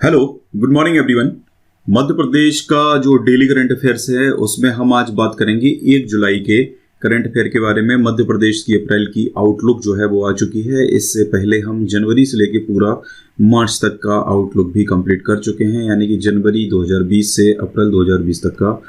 Hello, good morning everyone. Madhya Pradesh का जो daily current affairs है उसमें हम आज बात करेंगे 1 जुलाई के करंट अफेयर के बारे में। मध्य प्रदेश की अप्रैल की आउटलुक जो है वो आ चुकी है। इससे पहले हम जनवरी से लेके पूरा मार्च तक का आउटलुक भी कंप्लीट कर चुके हैं, यानी कि जनवरी 2020 से अप्रैल 2020 तक का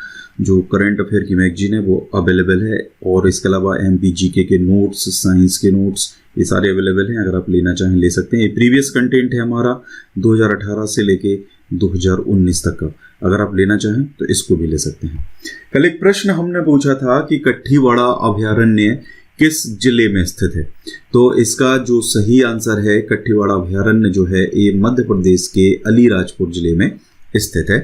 जो करंट अफेयर की मैगजीन है वो अवेलेबल है। और इसके अलावा MPGK के नोट्स, साइंस के नोट्स, ये सारे अवेलेबल हैं। अगर आप लेना चाहें ले सकते हैं। ये प्रीवियस कंटेंट है हमारा 2018 से लेके 2019 तक का। अगर आप लेना चाहें तो इसको भी ले सकते हैं। कल एक प्रश्न हमने पूछा था कि कठीवाड़ा अभयारण्य किस जिले में स्थित है। तो इसका जो सही आंसर है, कठीवाड़ा अभयारण्य जो है ये मध्य प्रदेश के अलीराजपुर जिले में स्थित है।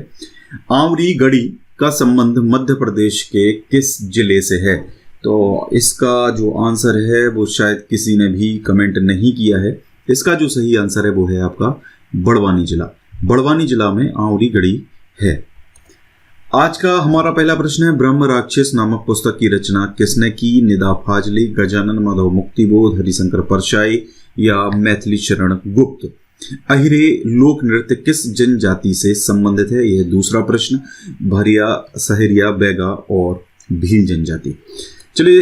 आंवरी गढ़ी का संबंध मध्य प्रदेश के किस जिले से है। तो इसका जो आंसर है वो शायद किसी ने भी कमेंट नहीं किया है। इसका जो सही आंसर है वो है आपका बड़वानी जिला। बड़वानी जिला में आंवरी गढ़ी है। आज का हमारा पहला प्रश्न है, ब्रह्म राक्षस नामक पुस्तक की रचना किसने की। निदा फाजली, गजानन माधव मुक्तिबोध, हरिशंकर परशाई या मैथिली शरण गुप्त। अहिरे लोक नृत्य किस जनजाति से संबंधित है, यह दूसरा प्रश्न। भरिया, सहरिया, बैगा और भील जनजाति। चलिए,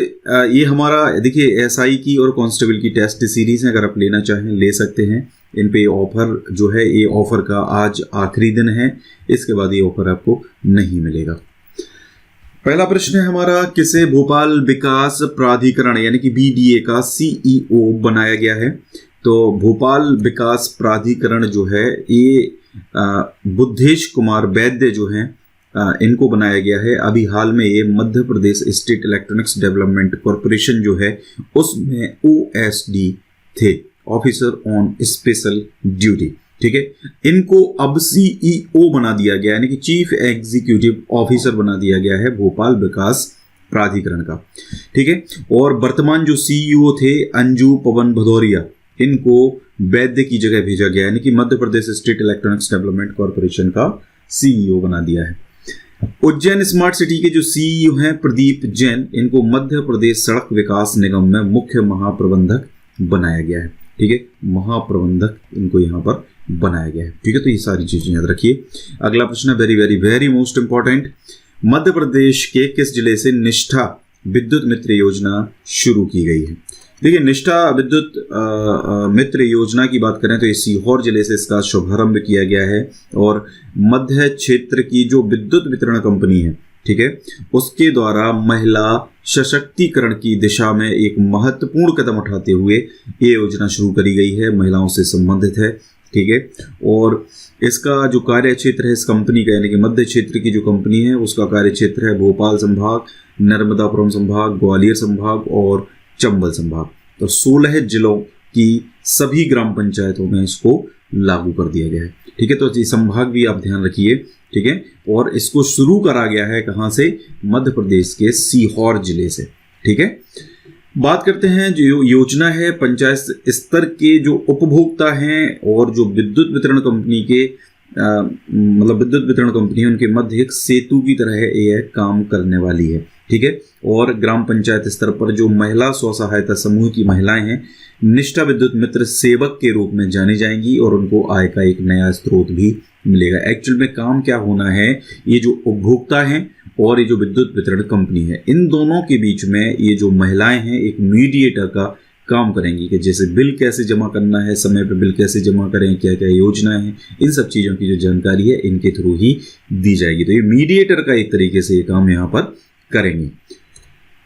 ये हमारा देखिए SI की और कांस्टेबल की टेस्ट सीरीज है। अगर आप लेना चाहें ले सकते हैं। इन पे ऑफर जो है, ये ऑफर का आज आखिरी दिन है। इसके बाद ये ऑफर आपको नहीं मिलेगा। पहला प्रश्न है हमारा, किसे भोपाल विकास प्राधिकरण यानी कि BDA का CEO बनाया गया है। तो भोपाल विकास प्राधिकरण जो है ये बुद्धेश कुमार वैद्य जो हैं इनको बनाया गया है। अभी हाल में ये Madhya Pradesh state electronics development corporation जो है उसमें OSD थे, ऑफिसर ऑन स्पेशल ड्यूटी। ठीक है, इनको अब CEO बना दिया गया, यानी कि चीफ एग्जीक्यूटिव ऑफिसर बना दिया गया है भोपाल विकास प्राधिकरण का। ठीक है, और वर्तमान जो CEO थे अंजू पवन भदौरिया, इनको वैद्य की जगह भेजा गया, यानी कि Madhya Pradesh state electronics development corporation का CEO बना दिया है। उज्जैन स्मार्ट सिटी के जो CEO हैं प्रदीप जैन, इनको मध्य प्रदेश सड़क विकास निगम में मुख्य महाप्रबंधक बनाया गया है। ठीक है, महाप्रबंधक इनको यहाँ पर बनाया गया है। ठीक है, तो ये सारी चीजें याद रखिए। अगला प्रश्न है very very very most important, Madhya Pradesh के किस जिले से निष्ठा विद्युत मित्र योजना शुरू की गई है। देखिए, निष्ठा विद्युत मित्र योजना की बात करें तो ये सीहोर जिले से इसका शुभारंभ किया गया है। और मध्य क्षेत्र की जो विद्युत वितरण कंपनी है, ठीक है, उसके द्वारा महिला सशक्तिकरण की दिशा में एक महत्वपूर्ण कदम उठाते हुए ये योजना शुरू करी गई है। महिलाओं से संबंधित है। ठीक है, और इसका जो कार्य क्षेत्र है इस कंपनी का, यानी कि मध्य क्षेत्र की जो कंपनी है उसका कार्य क्षेत्र है भोपाल संभाग, नर्मदापुरम संभाग, ग्वालियर संभाग और चंबल संभाग। तो 16 जिलों की सभी ग्राम पंचायतों में इसको लागू कर दिया गया है। ठीक है, तो ये संभाग भी आप ध्यान रखिए। ठीक है, और इसको शुरू करा गया है कहाँ से, मध्य प्रदेश के सीहोर जिले से। ठीक है, बात करते हैं जो योजना है पंचायत स्तर के जो उपभोक्ता हैं और जो विद्युत वितरण कंपनी के मतलब विद्युत वितरण कंपनी है उनके मध्य एक सेतु की तरह ये काम करने वाली है। ठीक है, और ग्राम पंचायत स्तर पर जो महिला स्व सहायता समूह की महिलाएं हैं निष्ठा विद्युत मित्र सेवक के रूप में जानी जाएंगी और उनको आय का एक नया स्रोत भी मिलेगा। एक्चुअल में काम क्या होना है, ये जो उपभोक्ता हैं और ये जो विद्युत वितरण कंपनी है, इन दोनों के बीच में ये जो महिलाएं हैं एक मीडिएटर का काम करेंगी कि जैसे बिल कैसे जमा करना है, समय पे बिल कैसे जमा करें, क्या क्या योजना है, इन सब चीज़ों की जो जानकारी है इनके थ्रू ही दी जाएगी। तो ये मीडिएटर का एक तरीके से ये काम यहाँ पर करेंगे।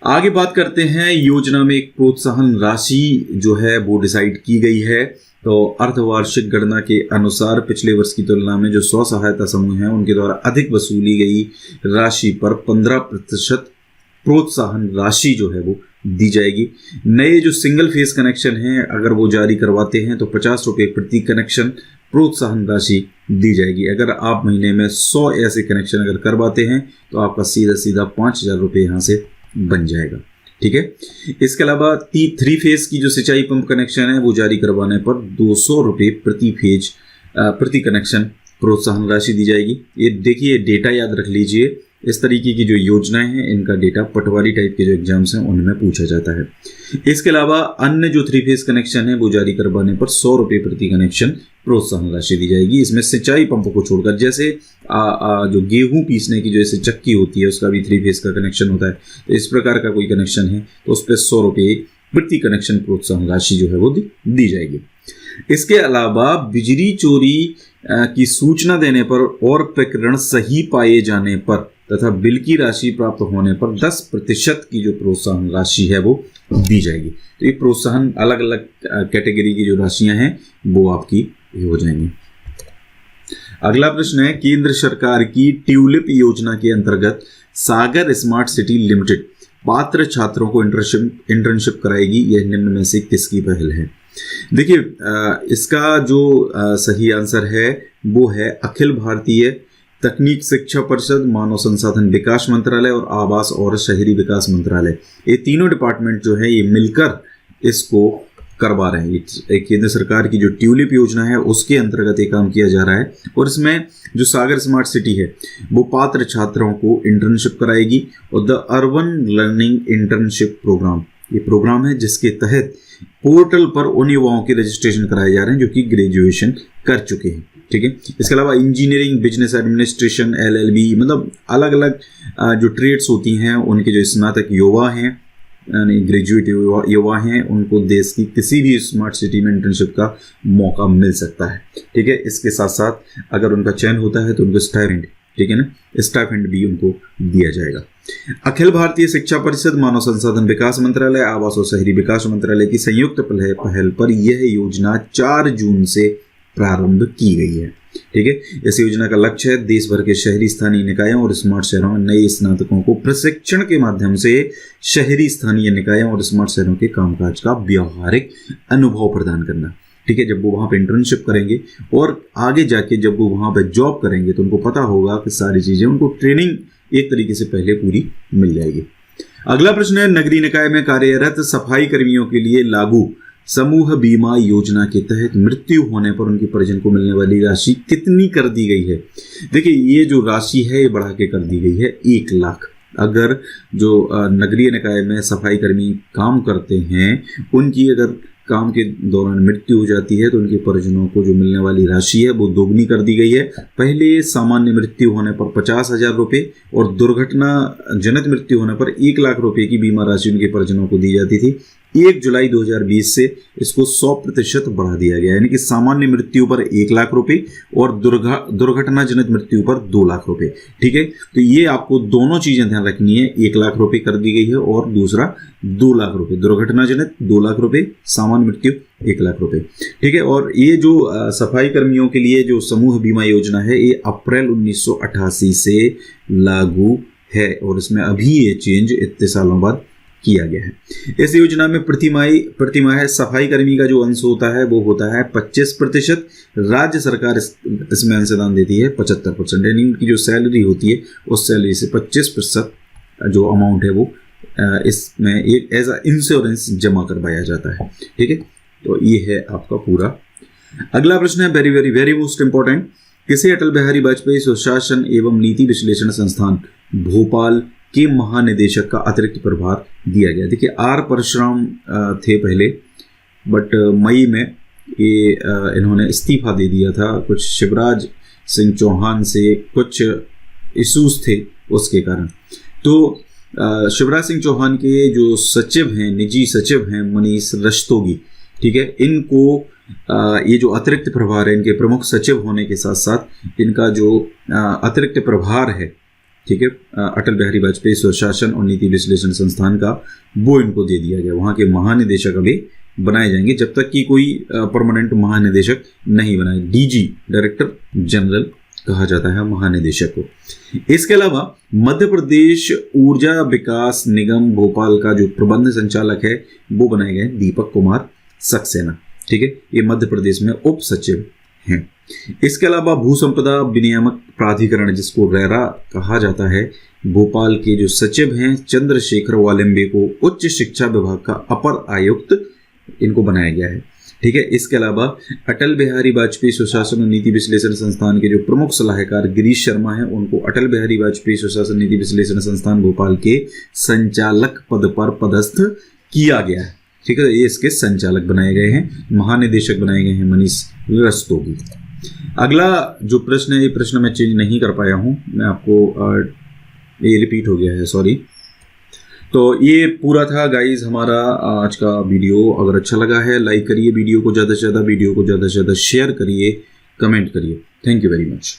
आगे बात करते हैं, योजना में एक प्रोत्साहन राशि जो है वो डिसाइड की गई है। तो अर्धवार्षिक गणना के अनुसार पिछले वर्ष की तुलना में जो स्व सहायता समूह हैं उनके द्वारा अधिक वसूली गई राशि पर 15% प्रोत्साहन राशि जो है वो दी जाएगी। नए जो सिंगल फेस कनेक्शन हैं अगर वो जारी करवाते हैं तो 50 रुपये प्रति कनेक्शन प्रोत्साहन राशि दी जाएगी। अगर आप महीने में 100 ऐसे कनेक्शन अगर करवाते हैं तो आपका सीधा सीधा 5000 रुपये यहाँ से बन जाएगा। ठीक है, इसके अलावा 3 फेज की जो सिंचाई पंप कनेक्शन है वो जारी करवाने पर 200 रुपये प्रति फेज प्रति कनेक्शन प्रोत्साहन राशि दी जाएगी। ये देखिए डेटा याद रख लीजिए, इस तरीके की जो योजनाएं हैं इनका डेटा पटवारी टाइप के जो एग्जाम्स हैं उनमें पूछा जाता है। इसके अलावा अन्य जो 3 फेज कनेक्शन है वो जारी करवाने पर 100 रुपये प्रति कनेक्शन प्रोत्साहन राशि दी जाएगी। इसमें सिंचाई पंप को छोड़कर, जैसे जो गेहूं पीसने की जो ऐसे चक्की होती है उसका भी 3 फेज का कनेक्शन होता है, तो इस प्रकार का कोई कनेक्शन है तो उस पर 100 रुपये प्रति कनेक्शन प्रोत्साहन राशि जो है वो दी जाएगी। इसके अलावा बिजली चोरी की सूचना देने पर और प्रकरण सही पाए जाने पर तथा बिल की राशि प्राप्त होने पर 10% की जो प्रोत्साहन राशि है वो दी जाएगी। तो ये प्रोत्साहन अलग अलग कैटेगरी की जो राशियां हैं वो आपकी हो जाएंगी। अगला प्रश्न है, केंद्र सरकार की ट्यूलिप योजना के अंतर्गत सागर स्मार्ट सिटी लिमिटेड पात्र छात्रों को इंटर्नशिप कराएगी। यह निम्न में से किसकी पहल है? देखिए, इसका जो सही आंसर है वो है अखिल भारतीय तकनीक शिक्षा परिषद, मानव संसाधन विकास मंत्रालय और आवास और शहरी विकास मंत्रालय। ये तीनों डिपार्टमेंट जो है ये मिलकर इसको करवा रहे हैं। एक केंद्र सरकार की जो ट्यूलिप योजना है उसके अंतर्गत ये काम किया जा रहा है और इसमें जो सागर स्मार्ट सिटी है वो पात्र छात्रों को इंटर्नशिप कराएगी। और the urban learning internship program, ये प्रोग्राम है जिसके तहत पोर्टल पर उन युवाओं के रजिस्ट्रेशन कराए जा रहे हैं जो कि ग्रेजुएशन कर चुके हैं। ठीक है, इसके अलावा इंजीनियरिंग, बिजनेस एडमिनिस्ट्रेशन, LLB, मतलब अलग अलग जो ट्रेड्स होती हैं उनके जो स्नातक युवा हैं यानी ग्रेजुएट युवा हैं उनको देश की किसी भी स्मार्ट सिटी में इंटर्नशिप का मौका मिल सकता है। ठीक है, इसके साथ साथ अगर उनका चयन होता है तो उनको स्टाइपेंड, ठीक है ना, स्टाइपेंड भी उनको दिया जाएगा। अखिल भारतीय शिक्षा परिषद, मानव संसाधन विकास मंत्रालय, आवास और शहरी विकास मंत्रालय की संयुक्त पहल पर यह योजना 4 जून से प्रारंभ की गई है। ठीक है, इस योजना का लक्ष्य है देश भर के शहरी स्थानीय निकायों और स्मार्ट शहरों में नए स्नातकों को प्रशिक्षण के माध्यम से शहरी स्थानीय निकायों और स्मार्ट शहरों के कामकाज का व्यावहारिक अनुभव प्रदान करना। ठीक है, जब वो वहाँ पे इंटर्नशिप करेंगे और आगे जाके जब वो वहाँ पे जॉब करेंगे तो उनको पता होगा कि सारी चीज़ें, उनको ट्रेनिंग एक तरीके से पहले पूरी मिल जाएगी। अगला प्रश्न है, नगरीय निकाय में कार्यरत सफाई कर्मियों के लिए लागू समूह बीमा योजना के तहत मृत्यु होने पर उनके परिजन को मिलने वाली राशि कितनी कर दी गई है? देखिए, ये जो राशि है ये बढ़ा के कर दी गई है 1 लाख। अगर जो नगरीय निकाय में सफाई कर्मी काम करते हैं उनकी अगर काम के दौरान मृत्यु हो जाती है तो उनके परिजनों को जो मिलने वाली राशि है वो दोगुनी कर दी गई है। पहले सामान्य मृत्यु होने पर 50,000 रुपये और दुर्घटना जनित मृत्यु होने पर 1 लाख रुपये की बीमा राशि उनके परिजनों को दी जाती थी। 1 जुलाई 2020 से इसको 100% बढ़ा दिया गया, यानी कि सामान्य मृत्यु पर 1 लाख रुपये और दुर्घटना जनित मृत्यु पर 2 लाख रुपये। ठीक है, तो ये आपको दोनों चीजें ध्यान रखनी है, 1 लाख रुपये कर दी गई है और दूसरा 2 लाख रुपये, दुर्घटना जनित 2 लाख रुपये, सामान्य मृत्यु 1 लाख रुपये। ठीक है, और ये जो सफाई कर्मियों के लिए जो समूह बीमा योजना है ये अप्रैल 1988 से लागू है और इसमें अभी ये चेंज इतने सालों बाद किया गया है। इस योजना में प्रतिमाह सफाई कर्मी का जो अंश होता है वो होता है 25%। राज्य सरकार इसमें अंशदान देती है 75%, यानी उनकी जो सैलरी होती है उस सैलरी से 25% जो अमाउंट है वो इसमें एक एज अ इंश्योरेंस जमा करवाया जाता है। ठीक है, तो ये है आपका पूरा। अगला प्रश्न है very very very most important, किसे अटल बिहारी वाजपेयी सुशासन एवं नीति विश्लेषण संस्थान भोपाल के महानिदेशक का अतिरिक्त प्रभार दिया गया? देखिए, आर परशुराम थे पहले, बट मई में ये इन्होंने इस्तीफा दे दिया था। कुछ शिवराज सिंह चौहान से कुछ इश्यूज थे उसके कारण। तो शिवराज सिंह चौहान के जो सचिव हैं, निजी सचिव हैं मनीष रस्तोगी, ठीक है, इनको ये जो अतिरिक्त प्रभार है, इनके प्रमुख सचिव होने के साथ साथ इनका जो अतिरिक्त प्रभार है, ठीक है, अटल बिहारी वाजपेयी सुशासन और नीति विश्लेषण संस्थान का, वो इनको दे दिया गया। वहाँ के महानिदेशक अभी बनाए जाएंगे जब तक कि कोई परमानेंट महानिदेशक नहीं बनाए। DG, डायरेक्टर जनरल कहा जाता है महानिदेशक को। इसके अलावा मध्य प्रदेश ऊर्जा विकास निगम भोपाल का जो प्रबंध संचालक है वो बनाए गए दीपक कुमार सक्सेना। ठीक है, ये मध्य प्रदेश में उप सचिव हैं। इसके अलावा भू संपदा विनियामक प्राधिकरण, जिसको रेरा कहा जाता है, भोपाल के जो सचिव हैं चंद्रशेखर वालिम्बे को उच्च शिक्षा विभाग का अपर आयुक्त इनको बनाया गया है। ठीक है। इसके अलावा अटल बिहारी वाजपेयी सुशासन और नीति विश्लेषण संस्थान के जो प्रमुख सलाहकार गिरीश शर्मा हैं, उनको अटल बिहारी वाजपेयी सुशासन नीति विश्लेषण संस्थान भोपाल के संचालक पद पर पदस्थ किया गया है। ठीक है, ये इसके संचालक बनाए गए हैं। महानिदेशक बनाए गए हैं मनीष रस्तोगी। अगला जो प्रश्न है, ये प्रश्न मैं चेंज नहीं कर पाया हूँ, मैं आपको ये रिपीट हो गया है, सॉरी। तो ये पूरा था गाइज हमारा आज का वीडियो। अगर अच्छा लगा है लाइक करिए वीडियो को ज़्यादा से ज़्यादा, वीडियो को ज़्यादा से ज़्यादा शेयर करिए, कमेंट करिए। Thank you very much.